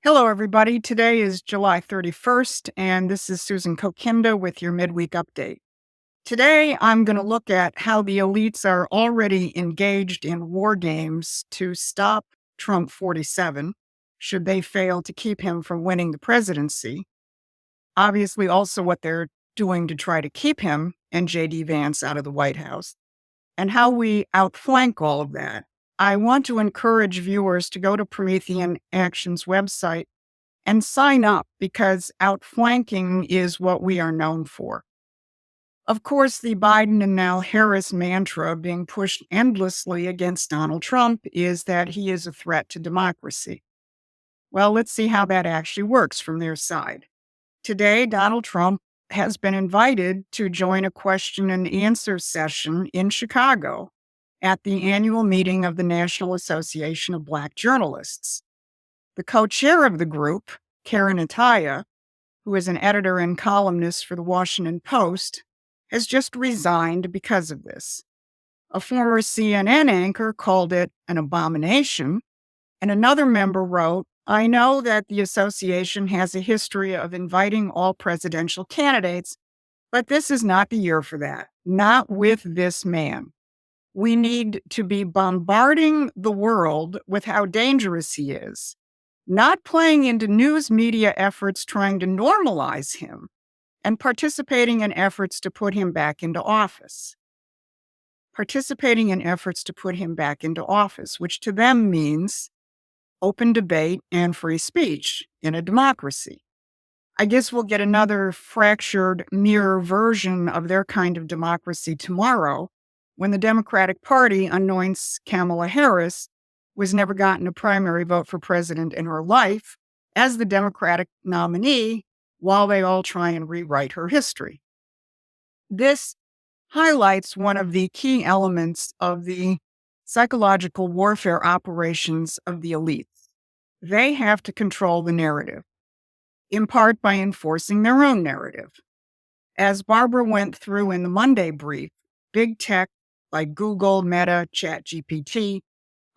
Hello, everybody. Today is July 31st, and this is Susan Kokinda with your Midweek Update. Today, I'm going to look at how the elites are already engaged in war games to stop Trump 47, should they fail to keep him from winning the presidency. Obviously, also what they're doing to try to keep him and J.D. Vance out of the White House, and how we outflank all of that. I want to encourage viewers to go to Promethean Action's website and sign up, because outflanking is what we are known for. Of course, the Biden and now Harris mantra being pushed endlessly against Donald Trump is that he is a threat to democracy. Well, let's see how that actually works from their side. Today, Donald Trump has been invited to join a question and answer session in Chicago at the annual meeting of the National Association of Black Journalists. The co-chair of the group, Karen Ataya, who is an editor and columnist for the Washington Post, has just resigned because of this. A former CNN anchor called it an abomination, and another member wrote, "I know that the association has a history of inviting all presidential candidates, but this is not the year for that, not with this man. We need to be bombarding the world with how dangerous he is, not playing into news media efforts trying to normalize him, and participating in efforts to put him back into office." Participating in efforts to put him back into office, which to them means open debate and free speech in a democracy. I guess we'll get another fractured mirror version of their kind of democracy tomorrow, when the Democratic Party anoints Kamala Harris, who has never gotten a primary vote for president in her life, as the Democratic nominee, while they all try and rewrite her history. This highlights one of the key elements of the psychological warfare operations of the elites. They have to control the narrative, in part by enforcing their own narrative. As Barbara went through in the Monday brief, big tech like Google, Meta, ChatGPT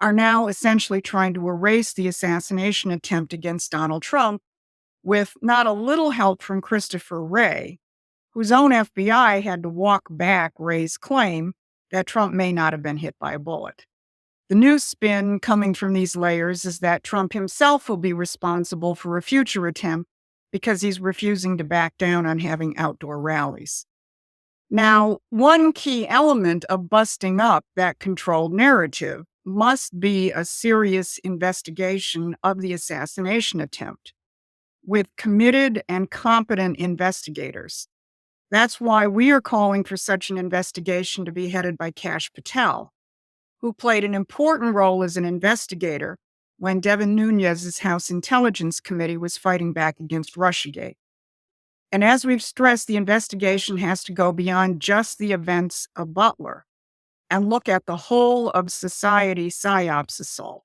are now essentially trying to erase the assassination attempt against Donald Trump, with not a little help from Christopher Wray, whose own FBI had to walk back Wray's claim that Trump may not have been hit by a bullet. The new spin coming from these layers is that Trump himself will be responsible for a future attempt because he's refusing to back down on having outdoor rallies. Now, one key element of busting up that controlled narrative must be a serious investigation of the assassination attempt with committed and competent investigators. That's why we are calling for such an investigation to be headed by Kash Patel, who played an important role as an investigator when Devin Nunes's House Intelligence Committee was fighting back against Russiagate. And as we've stressed, the investigation has to go beyond just the events of Butler and look at the whole of society psyops assault.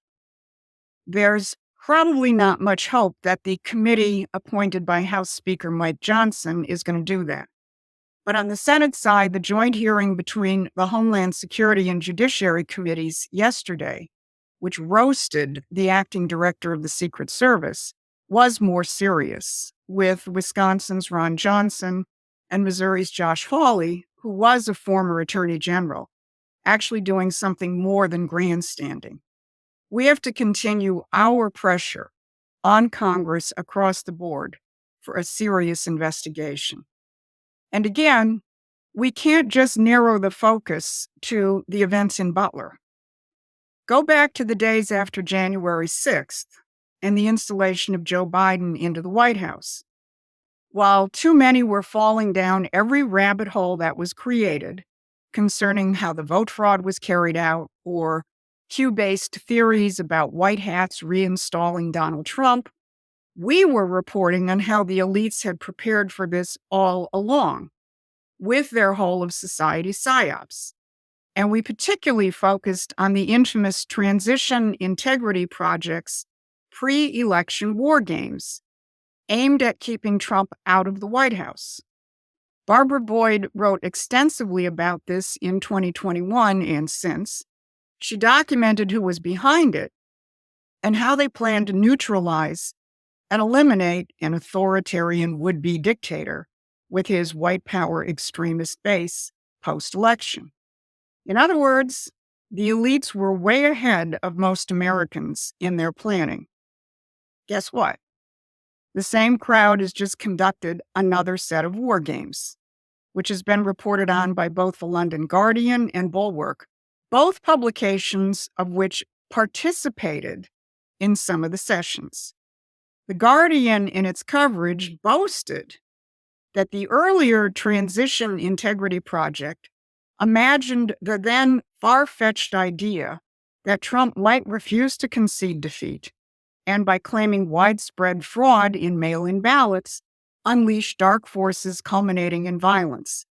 There's probably not much hope that the committee appointed by House Speaker Mike Johnson is going to do that. But on the Senate side, the joint hearing between the Homeland Security and Judiciary Committees yesterday, which roasted the acting director of the Secret Service, was more serious, with Wisconsin's Ron Johnson and Missouri's Josh Hawley, who was a former attorney general, actually doing something more than grandstanding. We have to continue our pressure on Congress across the board for a serious investigation. And again, we can't just narrow the focus to the events in Butler. Go back to the days after January 6th and the installation of Joe Biden into the White House. While too many were falling down every rabbit hole that was created concerning how the vote fraud was carried out, or Q-based theories about white hats reinstalling Donald Trump, we were reporting on how the elites had prepared for this all along with their whole of society psyops. And we particularly focused on the infamous Transition Integrity Project's pre-election war games aimed at keeping Trump out of the White House. Barbara Boyd wrote extensively about this in 2021 and since. She documented who was behind it and how they planned to neutralize and eliminate an authoritarian would-be dictator with his white power extremist base post-election. In other words, the elites were way ahead of most Americans in their planning. Guess what? The same crowd has just conducted another set of war games, which has been reported on by both the London Guardian and Bulwark, both publications of which participated in some of the sessions. The Guardian, in its coverage, boasted that the earlier Transition Integrity Project imagined the then far-fetched idea that Trump might refuse to concede defeat, and by claiming widespread fraud in mail-in ballots, unleash dark forces culminating in violence.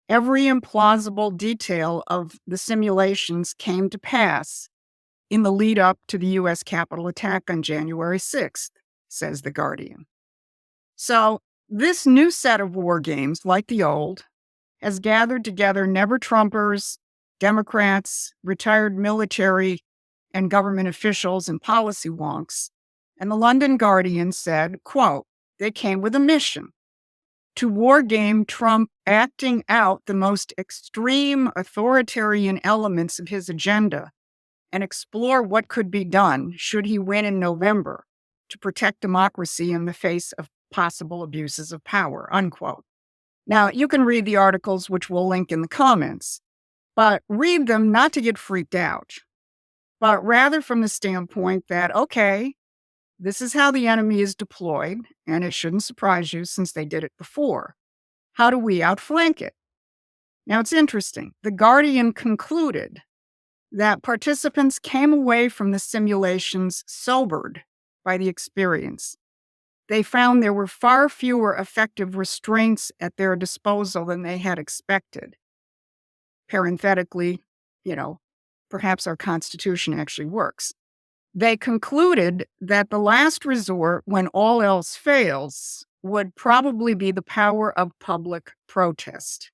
Every implausible detail of the simulations came to pass in the lead up to the U.S. Capitol attack on January 6th, says The Guardian. So this new set of war games, like the old, has gathered together never-Trumpers, Democrats, retired military and government officials, and policy wonks. And the London Guardian said, quote, they came with a mission: to wargame Trump acting out the most extreme authoritarian elements of his agenda and explore what could be done should he win in November to protect democracy in the face of possible abuses of power, unquote. Now, you can read the articles, which we'll link in the comments, but read them not to get freaked out, but rather from the standpoint that, okay, this is how the enemy is deployed, and it shouldn't surprise you since they did it before. How do we outflank it? Now, it's interesting. The Guardian concluded that participants came away from the simulations sobered by the experience. They found there were far fewer effective restraints at their disposal than they had expected. Parenthetically, perhaps our Constitution actually works. They concluded that the last resort, when all else fails, would probably be the power of public protest.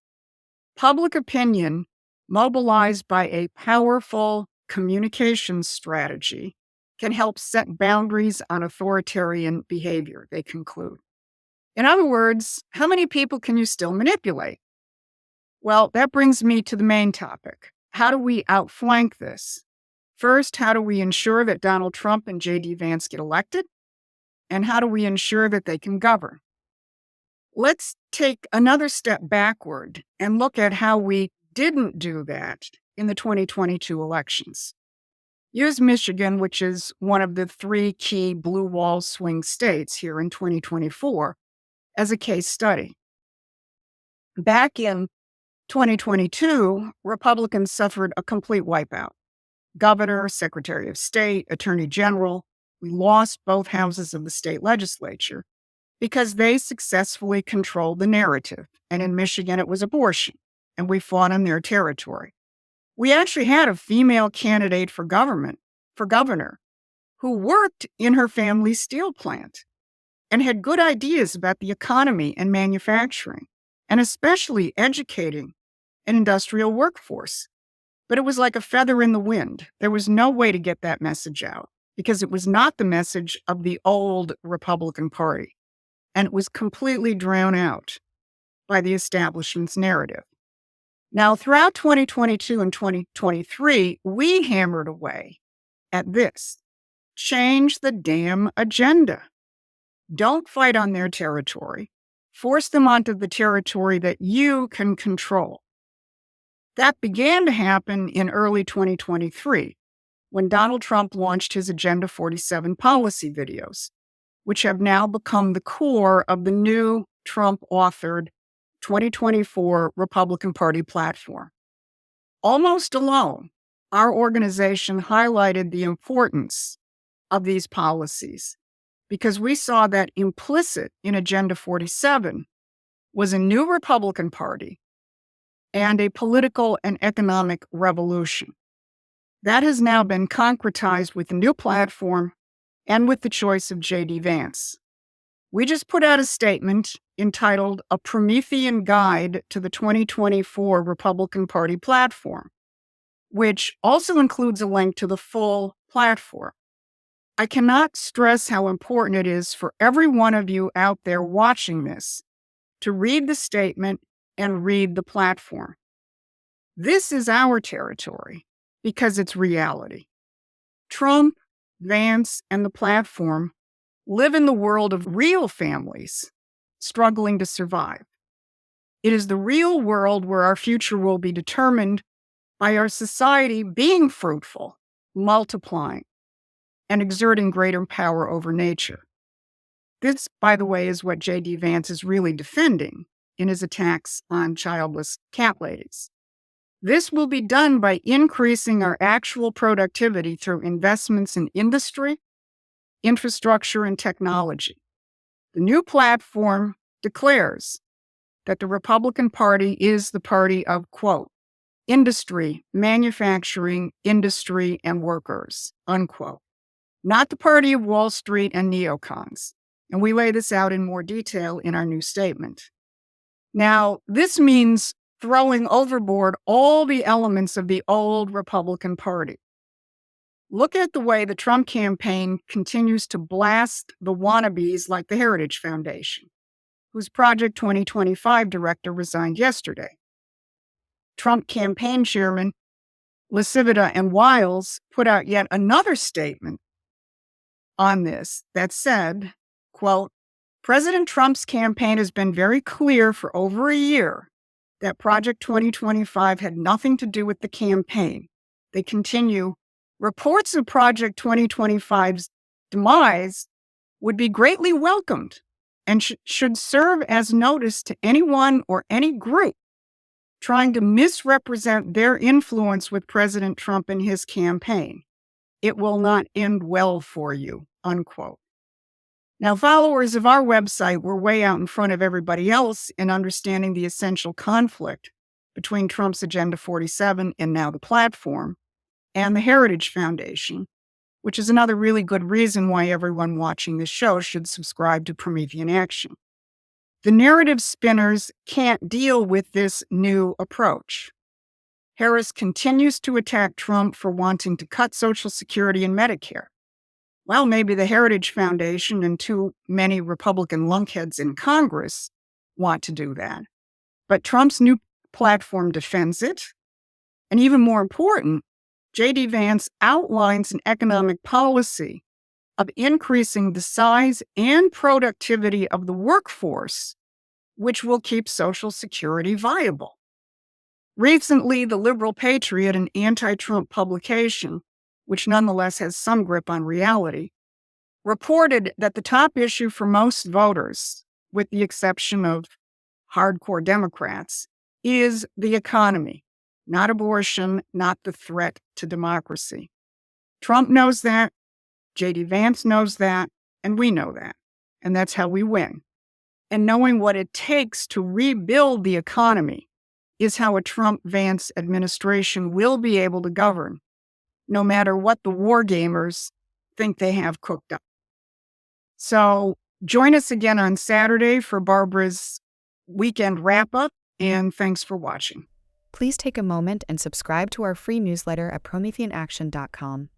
Public opinion, mobilized by a powerful communications strategy, can help set boundaries on authoritarian behavior, they conclude. In other words, how many people can you still manipulate? Well, that brings me to the main topic. How do we outflank this? First, how do we ensure that Donald Trump and J.D. Vance get elected? And how do we ensure that they can govern? Let's take another step backward and look at how we didn't do that in the 2022 elections. Use Michigan, which is one of the 3 key blue wall swing states here in 2024, as a case study. Back in 2022, Republicans suffered a complete wipeout. Governor, Secretary of State, Attorney General, we lost both houses of the state legislature because they successfully controlled the narrative. And in Michigan, it was abortion, and we fought on their territory. We actually had a female candidate for governor, who worked in her family's steel plant and had good ideas about the economy and manufacturing, and especially educating an industrial workforce. But it was like a feather in the wind. There was no way to get that message out because it was not the message of the old Republican Party, and it was completely drowned out by the establishment's narrative. Now, throughout 2022 and 2023, we hammered away at this: change the damn agenda. Don't fight on their territory. Force them onto the territory that you can control. That began to happen in early 2023, when Donald Trump launched his Agenda 47 policy videos, which have now become the core of the new Trump-authored 2024 Republican Party platform. Almost alone, our organization highlighted the importance of these policies because we saw that implicit in Agenda 47 was a new Republican Party and a political and economic revolution. That has now been concretized with the new platform and with the choice of J.D. Vance. We just put out a statement entitled A Promethean Guide to the 2024 Republican Party Platform, which also includes a link to the full platform. I cannot stress how important it is for every one of you out there watching this to read the statement and read the platform. This is our territory because it's reality. Trump, Vance, and the platform live in the world of real families struggling to survive. It is the real world where our future will be determined by our society being fruitful, multiplying, and exerting greater power over nature. This, by the way, is what J.D. Vance is really defending in his attacks on childless cat ladies. This will be done by increasing our actual productivity through investments in industry, infrastructure, and technology. The new platform declares that the Republican Party is the party of, quote, industry, manufacturing, industry, and workers, unquote. Not the party of Wall Street and neocons. And we lay this out in more detail in our new statement. Now, this means throwing overboard all the elements of the old Republican Party. Look at the way the Trump campaign continues to blast the wannabes like the Heritage Foundation, whose Project 2025 director resigned yesterday. Trump campaign chairman Lasivita and Wiles put out yet another statement on this that said, quote, President Trump's campaign has been very clear for over a year that Project 2025 had nothing to do with the campaign. They continue, reports of Project 2025's demise would be greatly welcomed and should serve as notice to anyone or any group trying to misrepresent their influence with President Trump and his campaign. It will not end well for you, unquote. Now, followers of our website were way out in front of everybody else in understanding the essential conflict between Trump's Agenda 47 and now the platform and the Heritage Foundation, which is another really good reason why everyone watching this show should subscribe to Promethean Action. The narrative spinners can't deal with this new approach. Harris continues to attack Trump for wanting to cut Social Security and Medicare. Well, maybe the Heritage Foundation and too many Republican lunkheads in Congress want to do that. But Trump's new platform defends it. And even more important, J.D. Vance outlines an economic policy of increasing the size and productivity of the workforce, which will keep Social Security viable. Recently, the Liberal Patriot, an anti-Trump publication, which nonetheless has some grip on reality, reported that the top issue for most voters, with the exception of hardcore Democrats, is the economy, not abortion, not the threat to democracy. Trump knows that, J.D. Vance knows that, and we know that. And that's how we win. And knowing what it takes to rebuild the economy is how a Trump-Vance administration will be able to govern, no matter what the war gamers think they have cooked up. So join us again on Saturday for Barbara's weekend wrap-up, and thanks for watching. Please take a moment and subscribe to our free newsletter at prometheanaction.com.